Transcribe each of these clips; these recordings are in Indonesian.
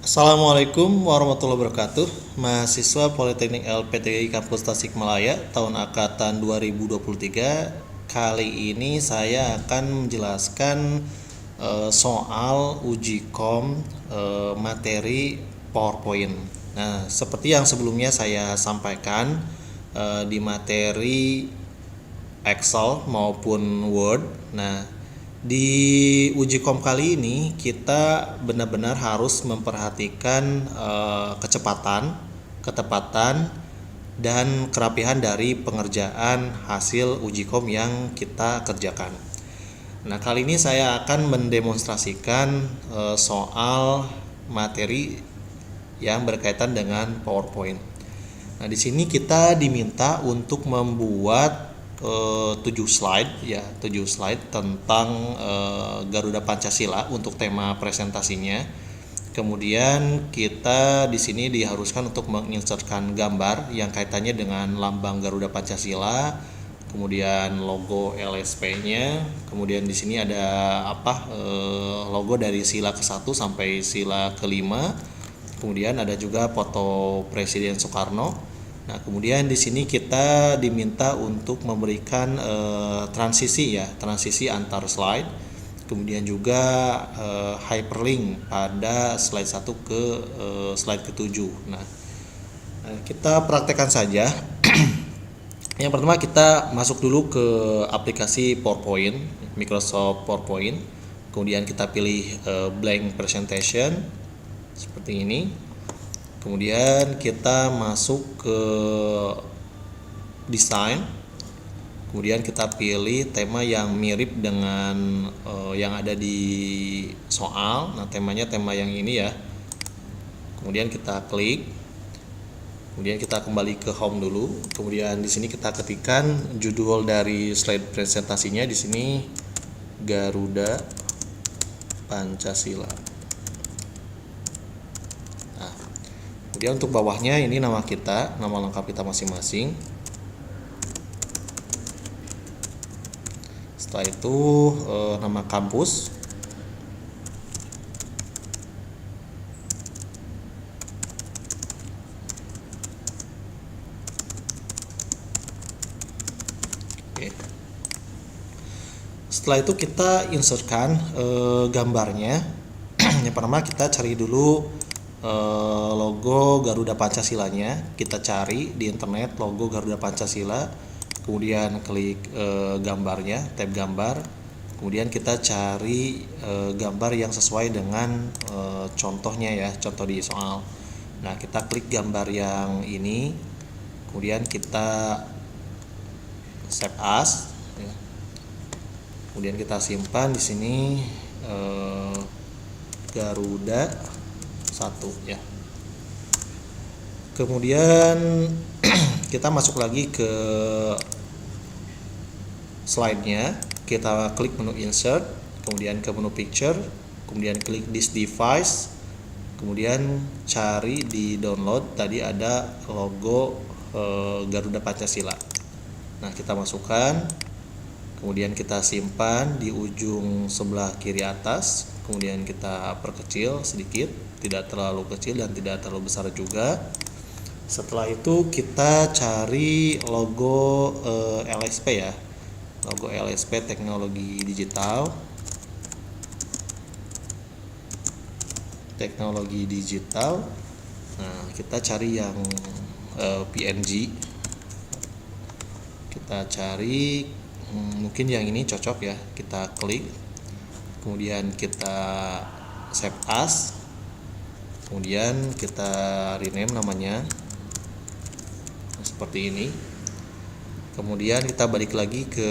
Assalamualaikum warahmatullahi wabarakatuh. Mahasiswa Politeknik LPTI Kampus Tasikmalaya tahun angkatan 2023. Kali ini saya akan menjelaskan soal uji kom materi PowerPoint. Nah, seperti yang sebelumnya saya sampaikan di materi Excel maupun Word. Nah, di uji kom kali ini kita benar-benar harus memperhatikan kecepatan, ketepatan, dan kerapihan dari pengerjaan hasil uji kom yang kita kerjakan. Nah, kali ini saya akan mendemonstrasikan soal materi yang berkaitan dengan PowerPoint. Nah, di sini kita diminta untuk membuat 7 slide tentang Garuda Pancasila untuk tema presentasinya. Kemudian kita di sini diharuskan untuk menginsertkan gambar yang kaitannya dengan lambang Garuda Pancasila, kemudian logo LSP-nya, kemudian di sini ada logo dari sila ke-1 sampai sila ke-5. Kemudian ada juga foto Presiden Soekarno. Nah, kemudian di sini kita diminta untuk memberikan transisi antar slide. Kemudian juga hyperlink pada slide 1 ke slide ke-7. Nah, kita praktekkan saja. Yang pertama kita masuk dulu ke aplikasi PowerPoint, Microsoft PowerPoint. Kemudian kita pilih blank presentation seperti ini. Kemudian kita masuk ke desain. Kemudian kita pilih tema yang mirip dengan yang ada di soal. Nah, temanya tema yang ini ya. Kemudian kita klik. Kemudian kita kembali ke home dulu. Kemudian di sini kita ketikkan judul dari slide presentasinya, di sini Garuda Pancasila. Kemudian untuk bawahnya ini nama kita, nama lengkap kita masing-masing. Setelah itu nama kampus. Oke. Setelah itu kita insertkan gambarnya. Yang pertama kita cari dulu logo Garuda Pancasila-nya. Kita cari di internet logo Garuda Pancasila, kemudian klik gambarnya, tab gambar, kemudian kita cari gambar yang sesuai dengan contohnya ya, contoh di soal. Nah, kita klik gambar yang ini, kemudian kita save as ya. Kemudian kita simpan di sini Garuda 1 ya. Kemudian kita masuk lagi ke slide-nya. Kita klik menu insert, kemudian ke menu picture, kemudian klik this device, kemudian cari di download, tadi ada logo Garuda Pancasila. Nah, kita masukkan, kemudian kita simpan di ujung sebelah kiri atas, kemudian kita perkecil sedikit, tidak terlalu kecil dan tidak terlalu besar juga. Setelah itu kita cari logo LSP ya, logo LSP teknologi digital, Nah, kita cari yang PNG, kita cari mungkin yang ini cocok ya, kita klik, kemudian kita save as, kemudian kita rename namanya seperti ini. Kemudian kita balik lagi ke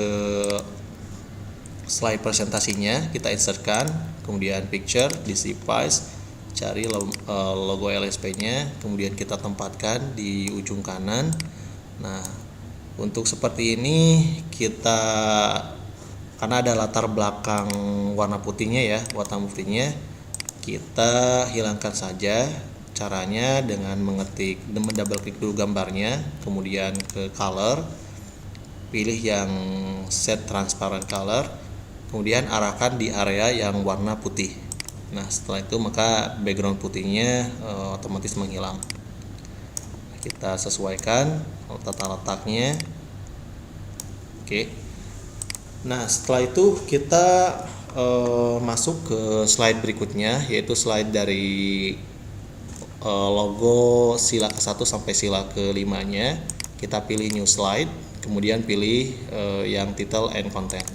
slide presentasinya, kita insertkan, kemudian picture, this device, cari logo LSP-nya, kemudian kita tempatkan di ujung kanan. Nah, untuk seperti ini kita, karena ada latar belakang warna putihnya ya, warna putihnya kita hilangkan saja. Caranya dengan double klik dulu gambarnya, kemudian ke color, pilih yang set transparent color, kemudian arahkan di area yang warna putih. Nah, setelah itu maka background putihnya otomatis menghilang. Kita sesuaikan tata letaknya. Oke. Nah, setelah itu kita masuk ke slide berikutnya, yaitu slide dari logo sila ke-1 sampai sila ke-5 nya. Kita pilih new slide, kemudian pilih yang title and content.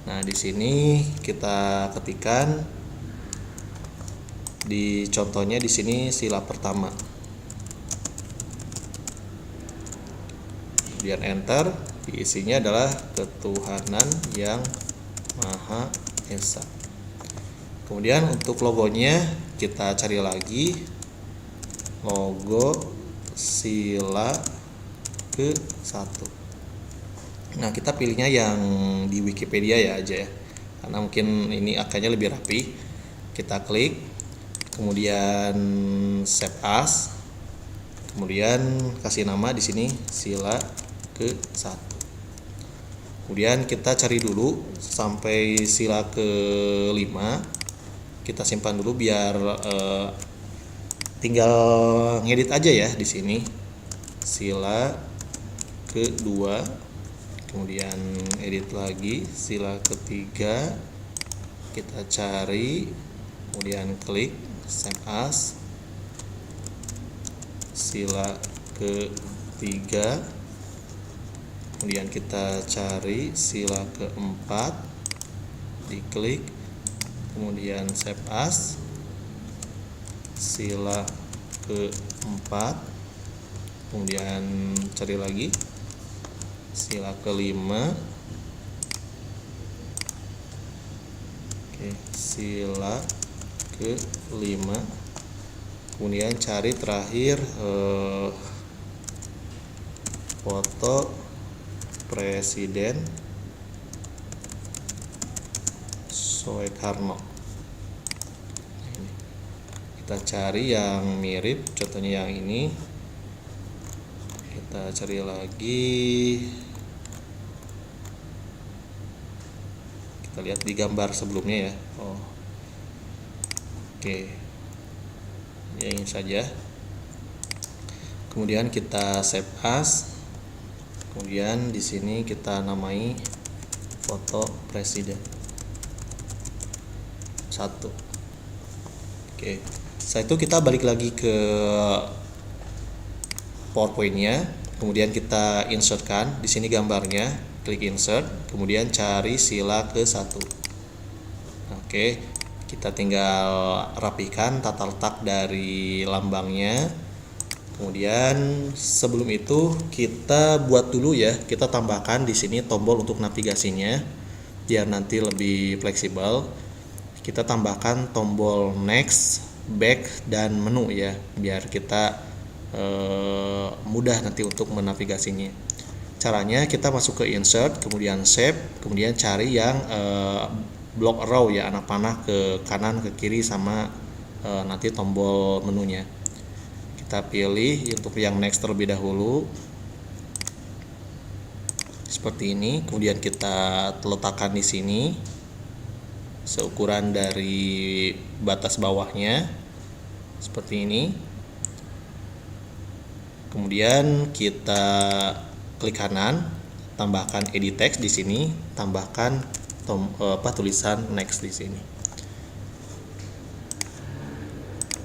Nah, di sini kita ketikkan di contohnya di sini sila pertama. Kemudian enter, isinya adalah ketuhanan yang Maha Esa. Kemudian untuk logonya kita cari lagi logo sila ke-1. Nah, kita pilihnya yang di Wikipedia ya aja ya, karena mungkin ini akannya lebih rapi. Kita klik, kemudian save as, kemudian kasih nama di sini sila ke-1. Kemudian kita cari dulu sampai sila ke-5. Kita simpan dulu biar tinggal ngedit aja ya di sini. Sila ke-2, kemudian edit lagi sila ke-3, kita cari, kemudian klik save as, sila ke-3, kemudian kita cari sila ke-4, diklik, kemudian save as, sila ke-4, kemudian cari lagi sila ke-5, oke, sila ke-5, kemudian cari terakhir foto Presiden Soekarno. Ini kita cari yang mirip, contohnya yang ini. Kita cari lagi, kita lihat di gambar sebelumnya ya. Oke, ya ini saja. Kemudian kita save as, kemudian di sini kita namai foto presiden 1. Oke, setelah itu kita balik lagi ke PowerPoint-nya, kemudian kita insertkan di sini gambarnya, klik insert, kemudian cari sila ke-1. Oke, kita tinggal rapikan tata letak dari lambangnya. Kemudian sebelum itu kita buat dulu ya, kita tambahkan di sini tombol untuk navigasinya biar nanti lebih fleksibel. Kita tambahkan tombol next, back, dan menu ya, biar kita mudah nanti untuk menavigasinya. Caranya kita masuk ke insert, kemudian save, kemudian cari yang block arrow ya, anak panah ke kanan ke kiri sama nanti tombol menunya. Kita pilih untuk yang next terlebih dahulu seperti ini, kemudian kita letakkan di sini seukuran dari batas bawahnya seperti ini. Kemudian kita klik kanan, tambahkan edit text di sini, tambahkan tulisan next di sini.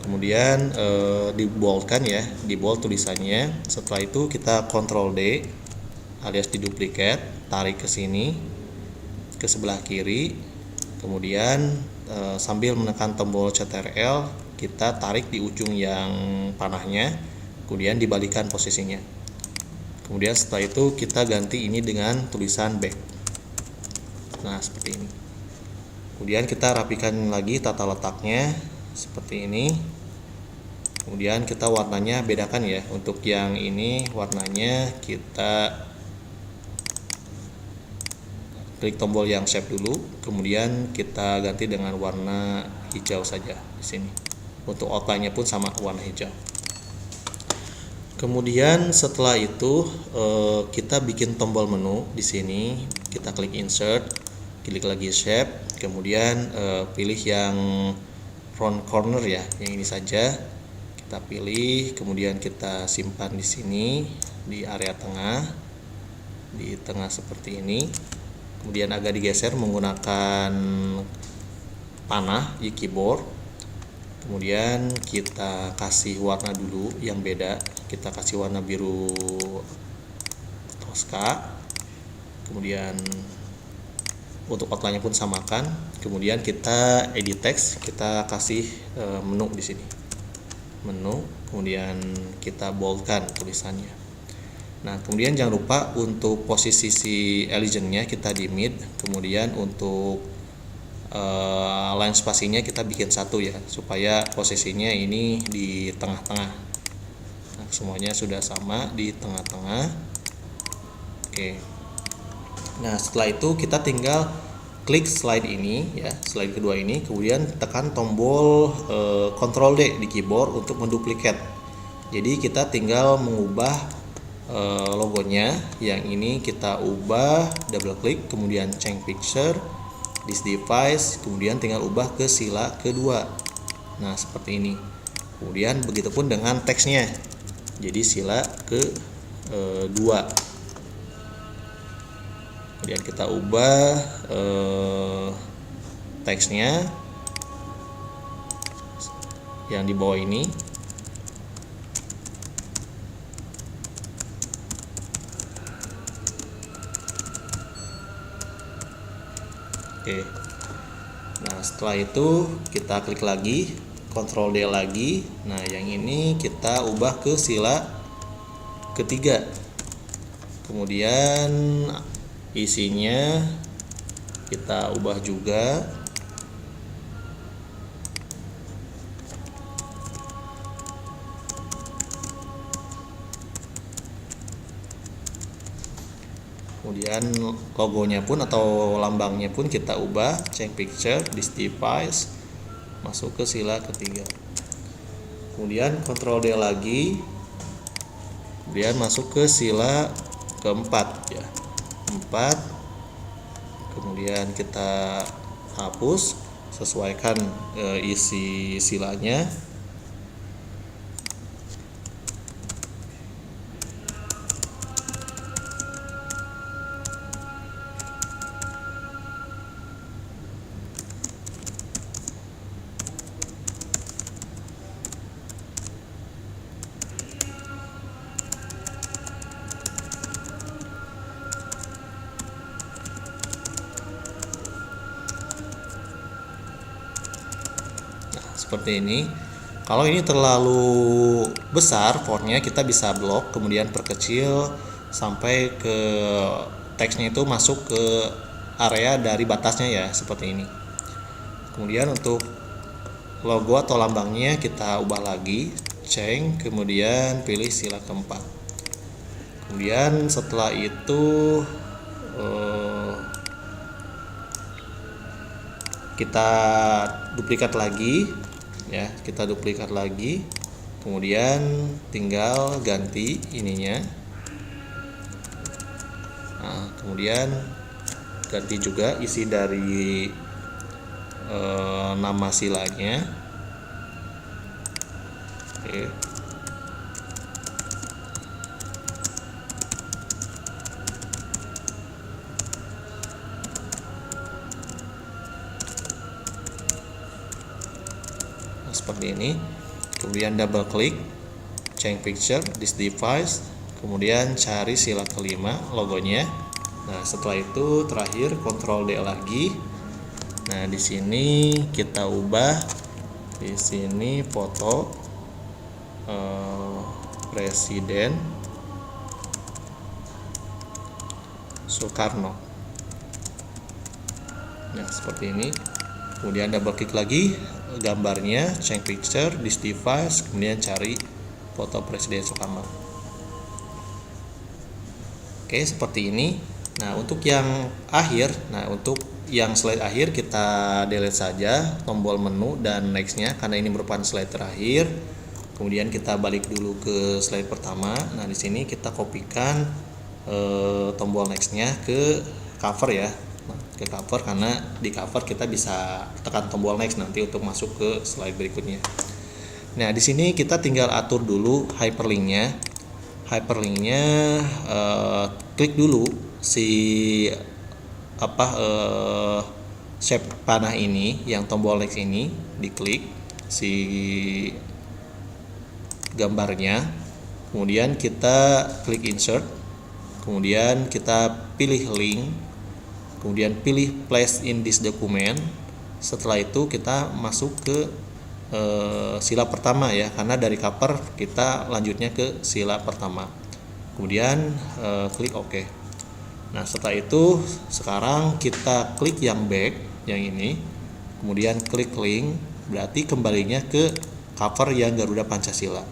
Kemudian di boldkan ya, di bold tulisannya. Setelah itu kita Ctrl D alias diduplikat, tarik ke sini ke sebelah kiri. Kemudian sambil menekan tombol Ctrl, kita tarik di ujung yang panahnya, kemudian dibalikan posisinya. Kemudian setelah itu kita ganti ini dengan tulisan back. Nah, seperti ini. Kemudian kita rapikan lagi tata letaknya seperti ini. Kemudian kita warnanya bedakan ya. Untuk yang ini warnanya kita klik tombol yang shape dulu, kemudian kita ganti dengan warna hijau saja di sini. Untuk outline-nya pun sama warna hijau. Kemudian setelah itu kita bikin tombol menu di sini. Kita klik insert, klik lagi shape, kemudian pilih yang front corner ya, yang ini saja kita pilih, kemudian kita simpan di sini di area tengah, di tengah seperti ini. Kemudian agak digeser menggunakan panah di keyboard. Kemudian kita kasih warna dulu yang beda, kita kasih warna biru Tosca. Kemudian untuk outline-nya pun samakan. Kemudian kita edit text, kita kasih menu di sini. Menu, kemudian kita boldkan tulisannya. Nah, kemudian jangan lupa untuk posisi si legend-nya kita di mid, kemudian untuk line spasinya kita bikin 1 ya, supaya posisinya ini di tengah-tengah. Nah, semuanya sudah sama di tengah-tengah. Oke. Nah, setelah itu kita tinggal klik slide ini ya, slide kedua ini, kemudian tekan tombol Ctrl D di keyboard untuk menduplikat. Jadi kita tinggal mengubah logonya, yang ini kita ubah, double klik, kemudian change picture, this device, kemudian tinggal ubah ke sila kedua. Nah, seperti ini. Kemudian begitupun dengan teksnya, jadi sila kedua. Kemudian kita ubah teksnya yang di bawah ini. Oke. Nah, setelah itu kita klik lagi, Ctrl D lagi. Nah, yang ini kita ubah ke sila ketiga. Kemudian isinya kita ubah juga. Kemudian logonya pun atau lambangnya pun kita ubah, change picture, this device, masuk ke sila ketiga. Kemudian Ctrl D lagi, kemudian masuk ke sila keempat ya, 4. Kemudian kita hapus, sesuaikan isi silanya. Seperti ini. Kalau ini terlalu besar fontnya, kita bisa blok, kemudian perkecil sampai ke teksnya itu masuk ke area dari batasnya ya, seperti ini. Kemudian untuk logo atau lambangnya kita ubah lagi, change, kemudian pilih sila keempat. Kemudian setelah itu kita duplikat lagi ya, kita duplikat lagi, kemudian tinggal ganti ininya. Nah, kemudian ganti juga isi dari nama silanya. Oke. Seperti ini. Kemudian double klik, change picture, this device, kemudian cari sila kelima logonya. Nah, setelah itu terakhir Ctrl D lagi. Nah, di sini kita ubah, di sini foto Presiden Soekarno. Nah, seperti ini. Kemudian double klik lagi gambarnya, change picture, this device, kemudian cari foto Presiden Soekarno. Oke, seperti ini. Nah, untuk yang akhir, untuk yang slide akhir kita delete saja tombol menu dan nextnya karena ini merupakan slide terakhir. Kemudian kita balik dulu ke slide pertama. Nah, di sini kita kopikan tombol nextnya ke cover ya. Nah, ke cover, karena di cover kita bisa tekan tombol next nanti untuk masuk ke slide berikutnya. Nah, di sini kita tinggal atur dulu hyperlinknya. Klik dulu si shape panah ini, yang tombol next ini diklik si gambarnya, kemudian kita klik insert, kemudian kita pilih link, kemudian pilih place in this document. Setelah itu kita masuk ke sila pertama ya, karena dari cover kita lanjutnya ke sila pertama, kemudian klik OK. Nah, setelah itu sekarang kita klik yang back yang ini, kemudian klik link, berarti kembalinya ke cover yang Garuda Pancasila.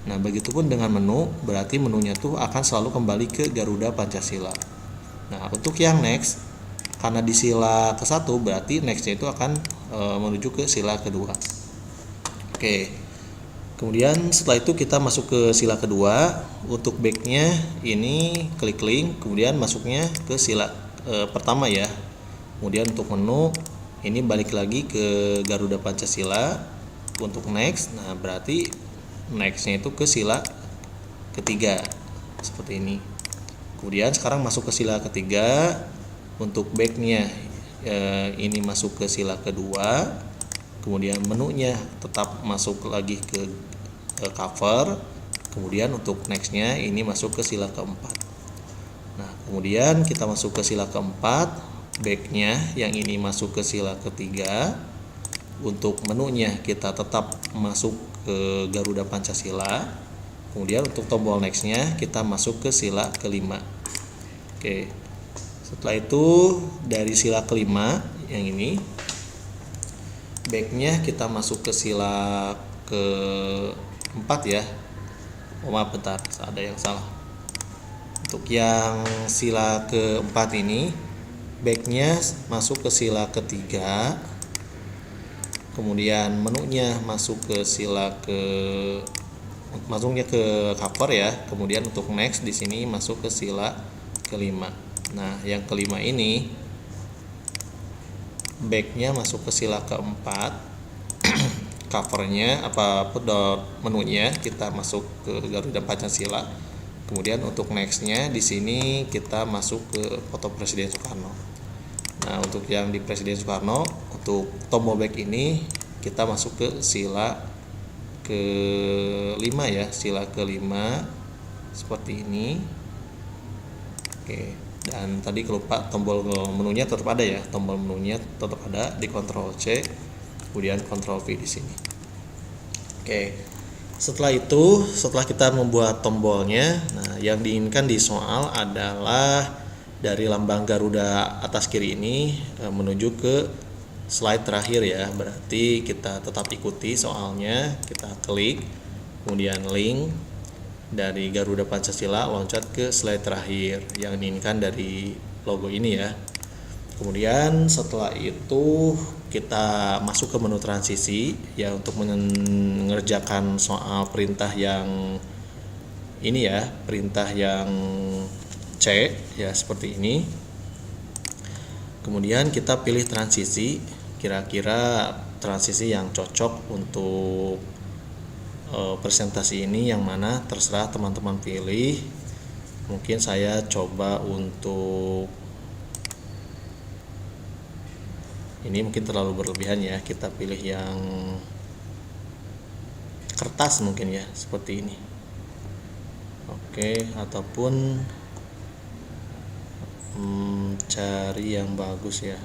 Nah, begitupun dengan menu, berarti menunya tuh akan selalu kembali ke Garuda Pancasila. Nah, untuk yang next, karena di sila ke-1 berarti nextnya itu akan menuju ke sila kedua. Oke, kemudian setelah itu kita masuk ke sila kedua. Untuk backnya ini klik link, kemudian masuknya ke sila pertama ya. Kemudian untuk menu ini balik lagi ke Garuda Pancasila. Untuk next, nah berarti nextnya itu ke sila ketiga seperti ini. Kemudian sekarang masuk ke sila ketiga. Untuk backnya ini masuk ke sila kedua, kemudian menunya tetap masuk lagi ke cover, kemudian untuk nextnya ini masuk ke sila keempat. Nah, kemudian kita masuk ke sila keempat, backnya yang ini masuk ke sila ketiga. Untuk menunya kita tetap masuk ke Garuda Pancasila, kemudian untuk tombol nextnya kita masuk ke sila kelima. Oke, setelah itu dari sila kelima yang ini, backnya kita masuk ke sila keempat ya. Maaf, bentar, ada yang salah. Untuk yang sila keempat ini, backnya masuk ke sila ketiga, kemudian menunya masuk ke masuknya ke cover ya. Kemudian untuk next di sini masuk ke sila kelima. Nah, yang kelima ini backnya masuk ke sila keempat, covernya menunya kita masuk ke Garuda Pancasila. Kemudian untuk nextnya di sini kita masuk ke foto Presiden Soekarno. Nah, untuk yang di Presiden Soekarno, untuk tombol back ini kita masuk ke sila kelima ya, sila kelima seperti ini. Oke, dan tadi kelupa tombol menunya tetap ada ya, tombol menunya tetap ada di Ctrl C, kemudian Ctrl V di sini. Oke, setelah itu, setelah kita membuat tombolnya, nah yang diinginkan di soal adalah dari lambang Garuda atas kiri ini menuju ke slide terakhir ya. Berarti kita tetap ikuti soalnya, kita klik, kemudian link dari Garuda Pancasila loncat ke slide terakhir yang diinginkan dari logo ini ya. Kemudian setelah itu kita masuk ke menu transisi ya, untuk mengerjakan soal perintah yang ini ya, perintah yang C ya, seperti ini. Kemudian kita pilih transisi, kira-kira transisi yang cocok untuk presentasi ini yang mana, terserah teman-teman pilih. Mungkin saya coba untuk ini mungkin terlalu berlebihan ya, kita pilih yang kertas mungkin ya, seperti ini. Oke, ataupun cari yang bagus ya.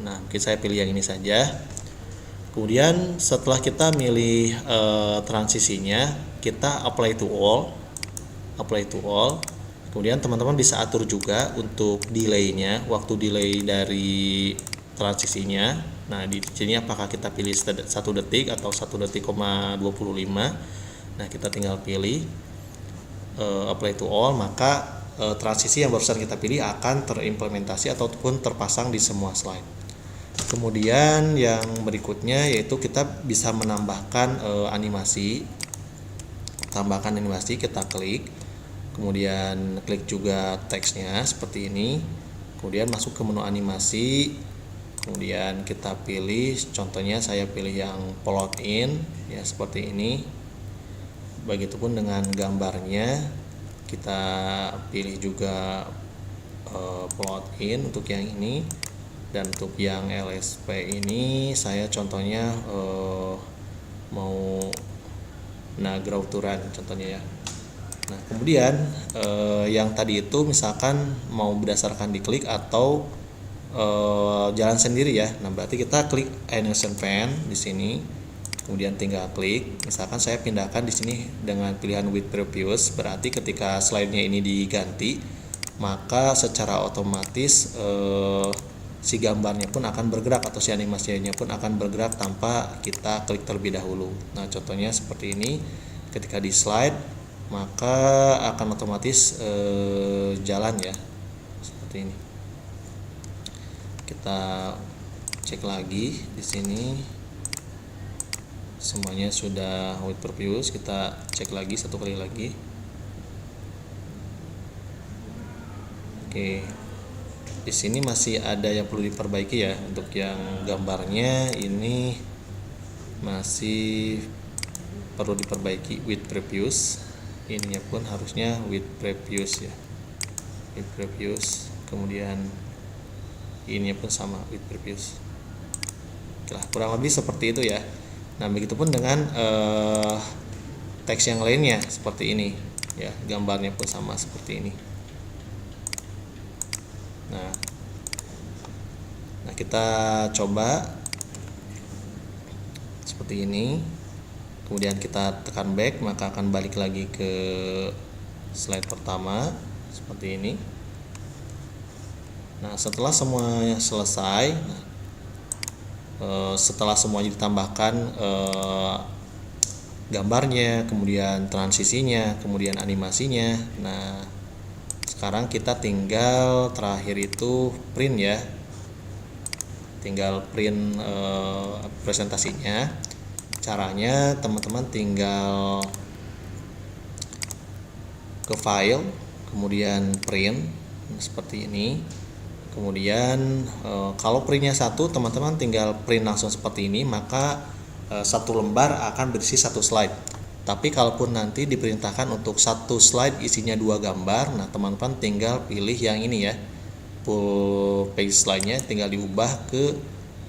Nah, mungkin saya pilih yang ini saja. Kemudian setelah kita milih transisinya, kita apply to all. Kemudian teman-teman bisa atur juga untuk delay-nya, waktu delay dari transisinya. Nah, di sini apakah kita pilih 1 detik atau 1 detik,25. Nah, kita tinggal pilih apply to all, maka transisi yang barusan kita pilih akan terimplementasi ataupun terpasang di semua slide. Kemudian yang berikutnya yaitu kita bisa menambahkan animasi. Kita klik, kemudian klik juga teksnya seperti ini, kemudian masuk ke menu animasi, kemudian kita pilih, contohnya saya pilih yang plot-in ya seperti ini. Begitupun dengan gambarnya, kita pilih juga plot-in untuk yang ini. Dan untuk yang LSP ini saya contohnya mau growth-turan contohnya ya. Nah kemudian yang tadi itu misalkan mau berdasarkan diklik atau jalan sendiri ya. Nah berarti kita klik animation pen di sini, kemudian tinggal klik. Misalkan saya pindahkan di sini dengan pilihan with previous, berarti ketika slide-nya ini diganti, maka secara otomatis si gambarnya pun akan bergerak atau si animasinya pun akan bergerak tanpa kita klik terlebih dahulu. Nah contohnya seperti ini, ketika di slide maka akan otomatis jalan ya seperti ini. Kita cek lagi di sini semuanya sudah with previous, kita cek lagi satu kali lagi. Oke, di sini masih ada yang perlu diperbaiki ya. Untuk yang gambarnya ini masih perlu diperbaiki with previous, ininya pun harusnya with previous ya, with previous, kemudian ini pun sama with previous. Kurang lebih seperti itu ya. Nah begitupun dengan teks yang lainnya seperti ini ya, gambarnya pun sama seperti ini. Nah kita coba seperti ini, kemudian kita tekan back, maka akan balik lagi ke slide pertama seperti ini. Nah setelah semuanya selesai, setelah semuanya ditambahkan gambarnya, kemudian transisinya, kemudian animasinya, nah sekarang kita tinggal terakhir itu print ya, tinggal print presentasinya. Caranya teman-teman tinggal ke file, kemudian print seperti ini. Kemudian kalau printnya satu, teman-teman tinggal print langsung seperti ini, maka satu lembar akan berisi satu slide. Tapi kalaupun nanti diperintahkan untuk satu slide isinya 2 gambar, nah teman-teman tinggal pilih yang ini ya, full page slide-nya tinggal diubah ke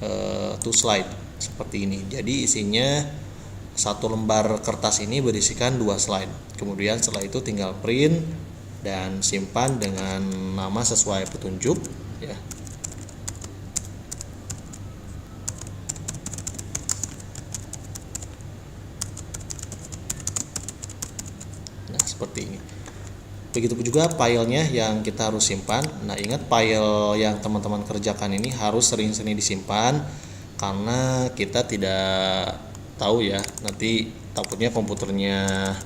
2 slide seperti ini. Jadi isinya satu lembar kertas ini berisikan 2 slide. Kemudian setelah itu tinggal print dan simpan dengan nama sesuai petunjuk ya. Nah seperti ini. Begitu juga filenya yang kita harus simpan. Nah ingat, file yang teman-teman kerjakan ini harus sering-sering disimpan, karena kita tidak tahu ya, nanti takutnya komputernya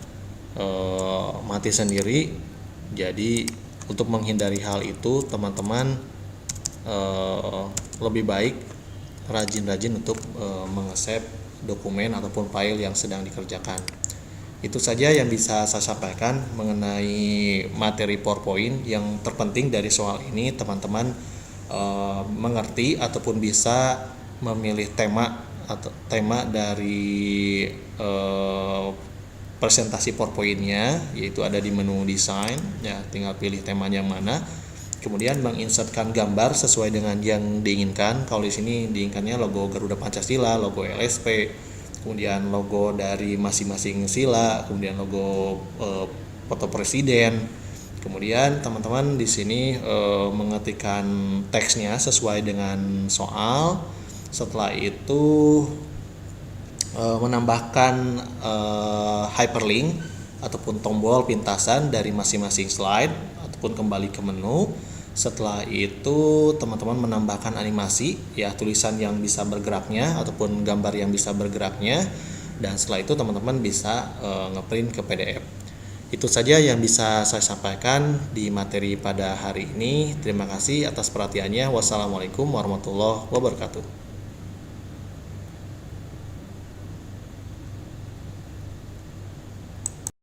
mati sendiri. Jadi untuk menghindari hal itu, teman-teman lebih baik rajin-rajin untuk mengesave dokumen ataupun file yang sedang dikerjakan. Itu saja yang bisa saya sampaikan mengenai materi PowerPoint. Yang terpenting dari soal ini, teman-teman mengerti ataupun bisa memilih tema atau tema dari presentasi PowerPoint-nya, yaitu ada di menu desain ya, tinggal pilih temanya yang mana, kemudian menginsertkan gambar sesuai dengan yang diinginkan. Kalau di sini diinginkannya logo Garuda Pancasila, logo LSP, kemudian logo dari masing-masing sila, kemudian logo foto presiden. Kemudian teman-teman di sini mengetikkan teksnya sesuai dengan soal. Setelah itu menambahkan hyperlink ataupun tombol pintasan dari masing-masing slide ataupun kembali ke menu. Setelah itu teman-teman menambahkan animasi ya, tulisan yang bisa bergeraknya ataupun gambar yang bisa bergeraknya, dan setelah itu teman-teman bisa ngeprint ke PDF. Itu saja yang bisa saya sampaikan di materi pada hari ini. Terima kasih atas perhatiannya. Wassalamualaikum warahmatullahi wabarakatuh.